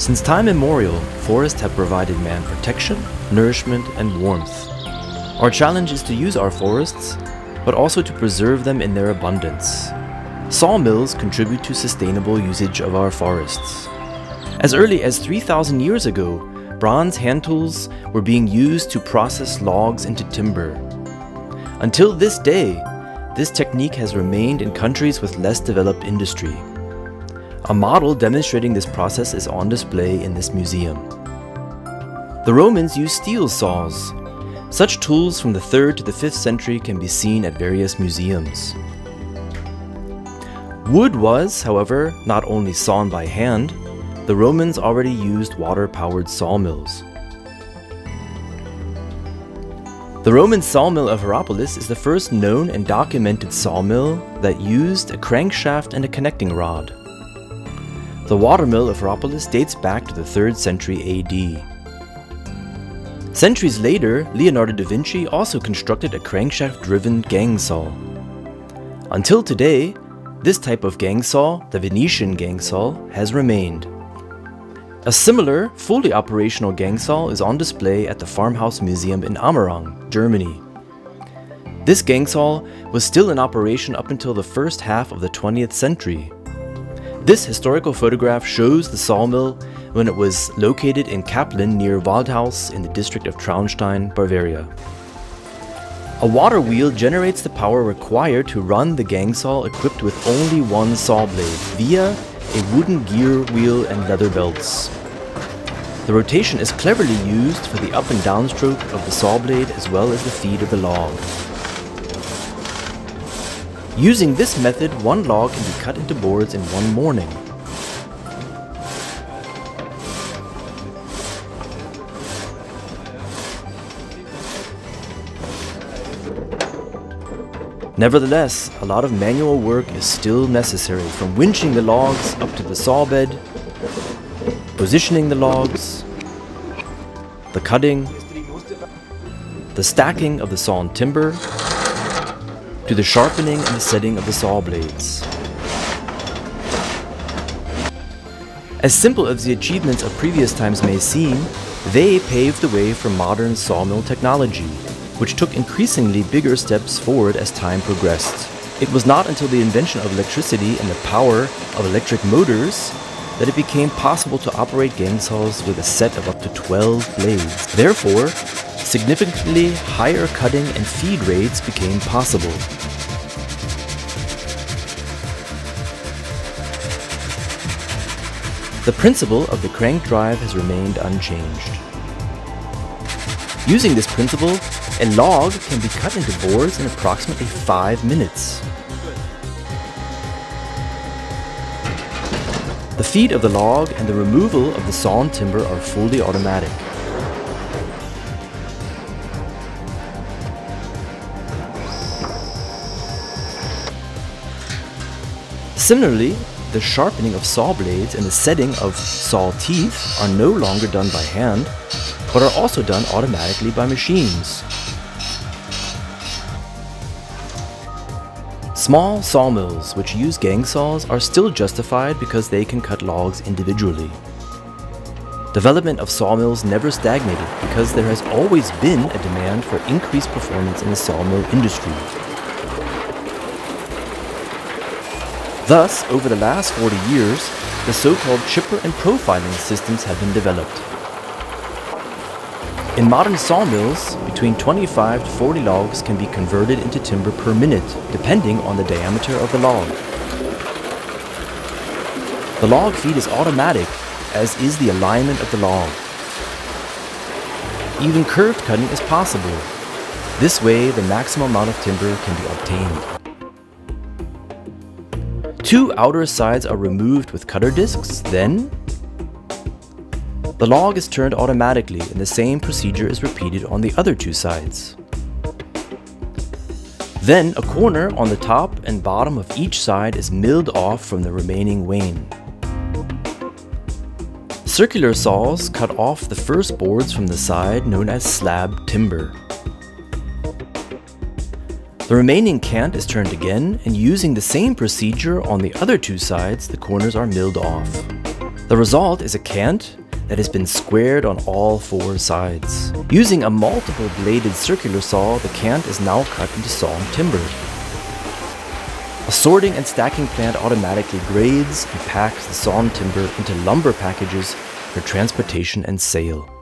Since time immemorial, forests have provided man protection, nourishment, and warmth. Our challenge is to use our forests, but also to preserve them in their abundance. Sawmills contribute to sustainable usage of our forests. As early as 3,000 years ago, bronze hand tools were being used to process logs into timber. Until this day, this technique has remained in countries with less developed industry. A model demonstrating this process is on display in this museum. The Romans used steel saws. Such tools from the 3rd to the 5th century can be seen at various museums. Wood was, however, not only sawn by hand, the Romans already used water-powered sawmills. The Roman sawmill of Hierapolis is the first known and documented sawmill that used a crankshaft and a connecting rod. The watermill of Hierapolis dates back to the 3rd century AD. Centuries later, Leonardo da Vinci also constructed a crankshaft-driven gang saw. Until today, this type of gang saw, the Venetian gang saw, has remained. A similar, fully operational gang saw is on display at the Farmhouse Museum in Amerang, Germany. This gang saw was still in operation up until the first half of the 20th century. This historical photograph shows the sawmill when it was located in Kaplan near Waldhaus in the district of Traunstein, Bavaria. A water wheel generates the power required to run the gang saw equipped with only one saw blade via a wooden gear wheel and leather belts. The rotation is cleverly used for the up and down stroke of the saw blade as well as the feed of the log. Using this method, one log can be cut into boards in one morning. Nevertheless, a lot of manual work is still necessary, from winching the logs up to the saw bed, positioning the logs, the cutting, the stacking of the sawn timber, to the sharpening and the setting of the saw blades. As simple as the achievements of previous times may seem, they paved the way for modern sawmill technology, which took increasingly bigger steps forward as time progressed. It was not until the invention of electricity and the power of electric motors that it became possible to operate gang saws with a set of up to 12 blades. Therefore, significantly higher cutting and feed rates became possible. The principle of the crank drive has remained unchanged. Using this principle, a log can be cut into boards in approximately 5 minutes. The feed of the log and the removal of the sawn timber are fully automatic. Similarly, the sharpening of saw blades and the setting of saw teeth are no longer done by hand, but are also done automatically by machines. Small sawmills which use gang saws are still justified because they can cut logs individually. Development of sawmills never stagnated because there has always been a demand for increased performance in the sawmill industry. Thus, over the last 40 years, the so-called chipper and profiling systems have been developed. In modern sawmills, between 25 to 40 logs can be converted into timber per minute, depending on the diameter of the log. The log feed is automatic, as is the alignment of the log. Even curved cutting is possible. This way, the maximum amount of timber can be obtained. 2 outer sides are removed with cutter discs, then the log is turned automatically and the same procedure is repeated on the other 2 sides. Then a corner on the top and bottom of each side is milled off from the remaining wane. Circular saws cut off the first boards from the side, known as slab timber. The remaining cant is turned again, and using the same procedure on the other 2 sides, the corners are milled off. The result is a cant that has been squared on all 4 sides. Using a multiple bladed circular saw, the cant is now cut into sawn timber. A sorting and stacking plant automatically grades and packs the sawn timber into lumber packages for transportation and sale.